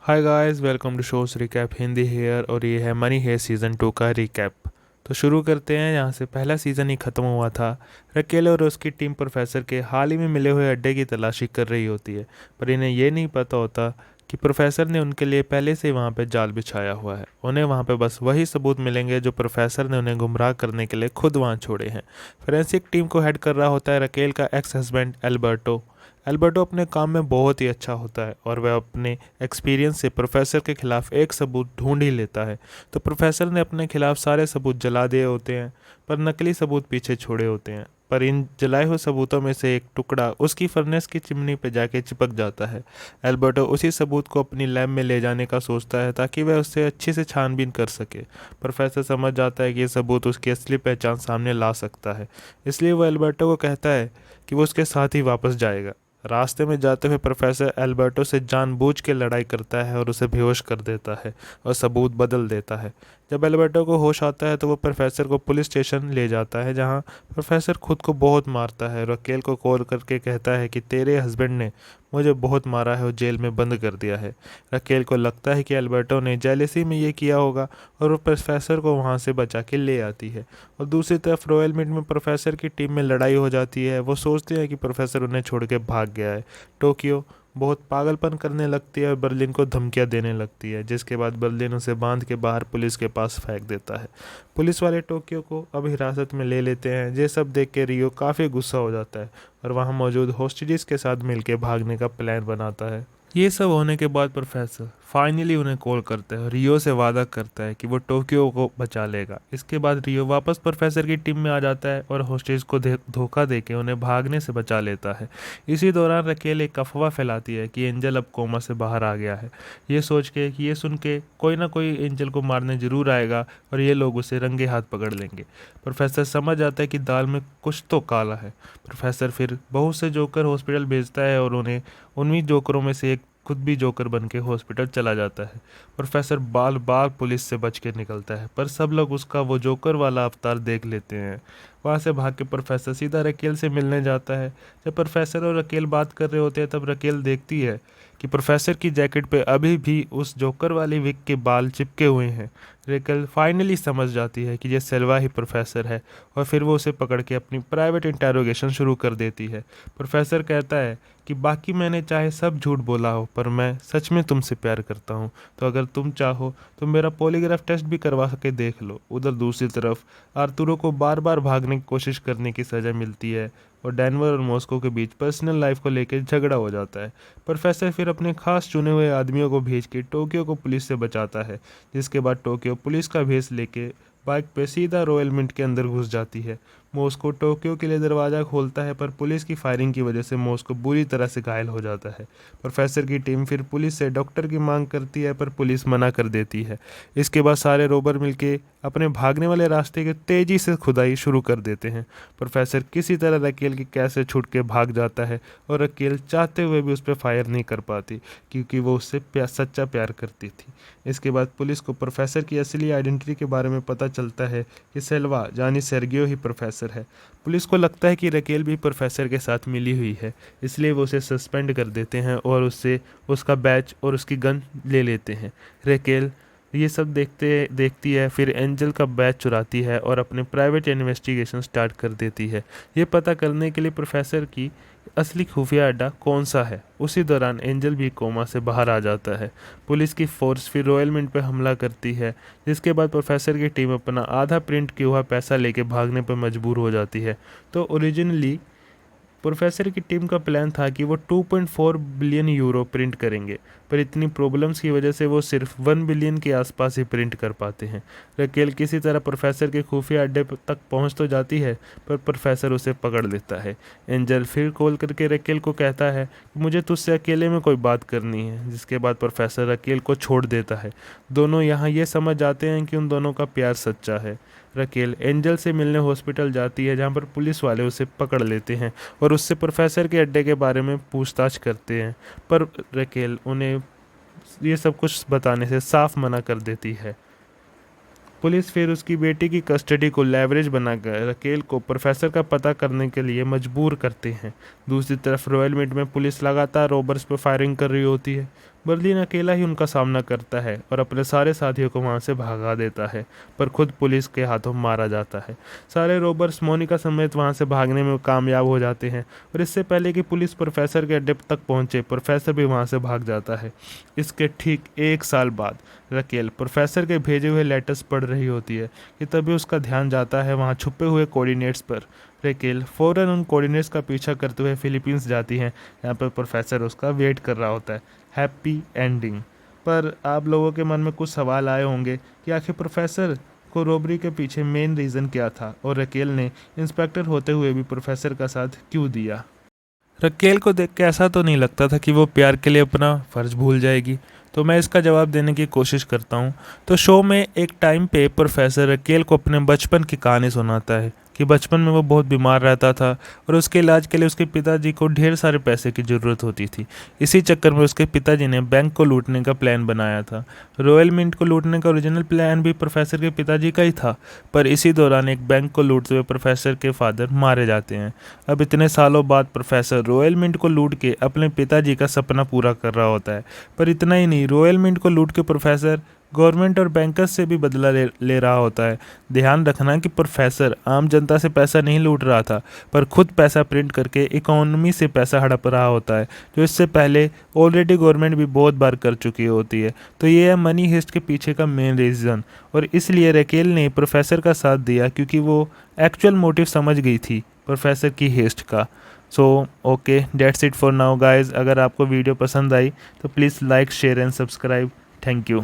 Hi guys, welcome to shows recap Hindi here. और ये है मनी हेयर सीज़न 2 का रिकैप। तो शुरू करते हैं यहाँ से। पहला सीज़न ही ख़त्म हुआ था। रकेल और उसकी टीम प्रोफेसर के हाल ही में मिले हुए अड्डे की तलाशी कर रही होती है, पर इन्हें ये नहीं पता होता कि प्रोफेसर ने उनके लिए पहले से ही वहाँ पे जाल बिछाया हुआ है। उन्हें वहाँ पे बस वही सबूत मिलेंगे जो प्रोफेसर ने उन्हें गुमराह करने के लिए खुद वहाँ छोड़े हैं। फोरेंसिक टीम को हेड कर रहा होता है रकेल का एक्स हस्बैंड एल्बर्टो। एल्बर्टो अपने काम में बहुत ही अच्छा होता है और वह अपने एक्सपीरियंस से प्रोफेसर के खिलाफ एक सबूत ढूंढ ही लेता है। तो प्रोफेसर ने अपने खिलाफ सारे सबूत जला दिए होते हैं, पर नकली सबूत पीछे छोड़े होते हैं। पर इन जलाए हुए सबूतों में से एक टुकड़ा उसकी फर्नेस की चिमनी पर जाके चिपक जाता है। एल्बर्टो उसी सबूत को अपनी लैब में ले जाने का सोचता है ताकि वह उससे अच्छे से छानबीन कर सके। प्रोफेसर समझ जाता है कि यह सबूत उसकी असली पहचान सामने ला सकता है, इसलिए वह एल्बर्टो को कहता है कि वो उसके साथ ही वापस जाएगा। रास्ते में जाते हुए प्रोफेसर एल्बर्टो से जानबूझ के लड़ाई करता है और उसे बेहोश कर देता है और सबूत बदल देता है। जब एल्बर्टो को होश आता है तो वो प्रोफेसर को पुलिस स्टेशन ले जाता है, जहां प्रोफेसर खुद को बहुत मारता है। रकेल को कॉल करके कहता है कि तेरे हस्बैंड ने मुझे बहुत मारा है और जेल में बंद कर दिया है। रकेल को लगता है कि एल्बर्टो ने जेलेसी में ये किया होगा और वो प्रोफेसर को वहाँ से बचा के ले आती है। और दूसरी तरफ रॉयल मिंट में प्रोफेसर की टीम में लड़ाई हो जाती है। वो सोचते हैं कि प्रोफेसर उन्हें छोड़ के भाग गया है। टोक्यो बहुत पागलपन करने लगती है और बर्लिन को धमकियां देने लगती है, जिसके बाद बर्लिन उसे बांध के बाहर पुलिस के पास फेंक देता है। पुलिस वाले टोक्यो को अब हिरासत में ले लेते हैं। ये सब देख के रियो काफ़ी गुस्सा हो जाता है और वहाँ मौजूद होस्टेजेस के साथ मिलकर भागने का प्लान बनाता है। ये सब होने के बाद प्रोफेसर फाइनली उन्हें कॉल करता है और रियो से वादा करता है कि वो टोक्यो को बचा लेगा। इसके बाद रियो वापस प्रोफेसर की टीम में आ जाता है और होस्टेज को धोखा देके उन्हें भागने से बचा लेता है। इसी दौरान रकेल एक अफवाह फैलाती है कि एंजल अब कोमा से बाहर आ गया है। ये सोच के कि ये सुन के कोई ना कोई एंजल को मारने जरूर आएगा और ये लोग उसे रंगे हाथ पकड़ लेंगे। प्रोफेसर समझ आता है कि दाल में कुछ तो काला है। प्रोफेसर फिर बहुत से जोकर हॉस्पिटल भेजता है और उन्हें उन्हीं जोकरों में से एक खुद भी जोकर बन के हॉस्पिटल चला जाता है। प्रोफेसर बाल बाल पुलिस से बच के निकलता है, पर सब लोग उसका वो जोकर वाला अवतार देख लेते हैं। वहाँ से भाग के प्रोफेसर सीधा रकेल से मिलने जाता है। जब प्रोफेसर और रकेल बात कर रहे होते हैं तब रकेल देखती है कि प्रोफेसर की जैकेट पे अभी भी उस जोकर वाली विग के बाल चिपके हुए हैं। रेकल फाइनली समझ जाती है कि ये सेल्वा ही प्रोफेसर है और फिर वो उसे पकड़ के अपनी प्राइवेट इंटेरोगेशन शुरू कर देती है। प्रोफेसर कहता है कि बाकी मैंने चाहे सब झूठ बोला हो, पर मैं सच में तुमसे प्यार करता हूँ, तो अगर तुम चाहो तो मेरा पॉलीग्राफ टेस्ट भी करवा के देख लो। उधर दूसरी तरफ आर्तुरो को बार बार भागने की कोशिश करने की सज़ा मिलती है और डेनवर और मॉस्को के बीच पर्सनल लाइफ को लेकर झगड़ा हो जाता है। प्रोफेसर फिर अपने खास चुने हुए आदमियों को भेज के टोक्यो को पुलिस से बचाता है, जिसके बाद टोक्यो पुलिस का भेस लेके बाइक पे सीधा रॉयल मिंट के अंदर घुस जाती है। मॉस्को टोक्यो के लिए दरवाज़ा खोलता है, पर पुलिस की फायरिंग की वजह से मॉस्को बुरी तरह से घायल हो जाता है। प्रोफेसर की टीम फिर पुलिस से डॉक्टर की मांग करती है, पर पुलिस मना कर देती है। इसके बाद सारे रोबर मिलके अपने भागने वाले रास्ते के तेज़ी से खुदाई शुरू कर देते हैं। प्रोफेसर किसी तरह रकेल की कैसे छूट के भाग जाता है और रकेल चाहते हुए भी उस पर फायर नहीं कर पाती, क्योंकि वो उससे सच्चा प्यार करती थी। इसके बाद पुलिस को प्रोफेसर की असली आइडेंटिटी के बारे में पता चलता है कि सेल्वा यानी सेर्गियो ही प्रोफेसर है। पुलिस को लगता है कि रकेल भी प्रोफेसर के साथ मिली हुई है, इसलिए वो उसे सस्पेंड कर देते हैं और उससे उसका बैच और उसकी गन ले लेते हैं। रकेल ये सब देखती है, फिर एंजल का बैच चुराती है और अपने प्राइवेट इन्वेस्टिगेशन स्टार्ट कर देती है, ये पता करने के लिए प्रोफेसर की असली खुफिया अड्डा कौन सा है। उसी दौरान एंजल भी कोमा से बाहर आ जाता है। पुलिस की फोर्स फिर रॉयल मिंट पर हमला करती है, जिसके बाद प्रोफेसर की टीम अपना आधा प्रिंट किया हुआ पैसा लेके भागने पर मजबूर हो जाती है। तो ओरिजिनली प्रोफेसर की टीम का प्लान था कि वो 2.4 बिलियन यूरो प्रिंट करेंगे, पर इतनी प्रॉब्लम्स की वजह से वो सिर्फ 1 बिलियन के आसपास ही प्रिंट कर पाते हैं। रकेल किसी तरह प्रोफेसर के खुफिया अड्डे तक पहुंच तो जाती है, पर प्रोफेसर उसे पकड़ लेता है। एंजल फिर कॉल करके रकेल को कहता है कि मुझे तुझसे अकेले में कोई बात करनी है, जिसके बाद प्रोफेसर रकेल को छोड़ देता है। दोनों यहाँ ये समझ जाते हैं कि उन दोनों का प्यार सच्चा है। रकेल एंजल से मिलने हॉस्पिटल जाती है, जहाँ पर पुलिस वाले उसे पकड़ लेते हैं और उससे प्रोफेसर के अड्डे के बारे में पूछताछ करते हैं, पर रकेल उन्हें ये सब कुछ बताने से साफ मना कर देती है। पुलिस फिर उसकी बेटी की कस्टडी को लेवरेज बनाकर रकेल को प्रोफेसर का पता करने के लिए मजबूर करते हैं। दूसरी तरफ रॉयल मिंट में पुलिस लगातार रॉबर्स पर फायरिंग कर रही होती है। बर्लिन अकेला ही उनका सामना करता है और अपने सारे साथियों को वहां से भगा देता है, पर खुद पुलिस के हाथों मारा जाता है। सारे रोबर्स मोनिका समेत वहां से भागने में कामयाब हो जाते हैं और इससे पहले कि पुलिस प्रोफेसर के अड्डे तक पहुंचे, प्रोफेसर भी वहां से भाग जाता है। इसके ठीक 1 साल बाद रकेल प्रोफेसर के भेजे हुए लेटर्स पढ़ रही होती है कि तभी उसका ध्यान जाता है वहाँ छुपे हुए कोऑर्डिनेट्स पर। रकेल फ़ौरन उन कोऑर्डिनेट्स का पीछा करते हुए फिलीपींस जाती हैं। यहाँ पर प्रोफेसर उसका वेट कर रहा होता है। Happy ending. पर आप लोगों के मन में कुछ सवाल आए होंगे कि आखिर प्रोफेसर को रॉबरी के पीछे मेन रीज़न क्या था और रकेल ने इंस्पेक्टर होते हुए भी प्रोफेसर का साथ क्यों दिया। रकेल को देख के ऐसा तो नहीं लगता था कि वो प्यार के लिए अपना फ़र्ज भूल जाएगी, तो मैं इसका जवाब देने की कोशिश करता हूँ। तो शो में एक टाइम पे प्रोफेसर रकेल को अपने बचपन की कहानी सुनाता है कि बचपन में वो बहुत बीमार रहता था और उसके इलाज के लिए उसके पिताजी को ढेर सारे पैसे की ज़रूरत होती थी। इसी चक्कर में उसके पिताजी ने बैंक को लूटने का प्लान बनाया था। रॉयल मिंट को लूटने का ओरिजिनल प्लान भी प्रोफेसर के पिताजी का ही था, पर इसी दौरान एक बैंक को लूटते हुए प्रोफेसर के फादर मारे जाते हैं। अब इतने सालों बाद प्रोफेसर रॉयल मिंट को लूट के अपने पिताजी का सपना पूरा कर रहा होता है। पर इतना ही नहीं, रॉयल मिंट को लूट के प्रोफेसर गवर्नमेंट और बैंकर्स से भी बदला ले रहा होता है। ध्यान रखना कि प्रोफेसर आम जनता से पैसा नहीं लूट रहा था, पर खुद पैसा प्रिंट करके इकोनॉमी से पैसा हड़प रहा होता है, जो इससे पहले ऑलरेडी गवर्नमेंट भी बहुत बार कर चुकी होती है। तो ये है मनी हेस्ट के पीछे का मेन रीज़न, और इसलिए रकेल ने प्रोफेसर का साथ दिया क्योंकि वो एक्चुअल मोटिव समझ गई थी प्रोफेसर की हेस्ट का। So okay, that's it for now guys. अगर आपको वीडियो पसंद आई तो please like, share and subscribe. Thank you.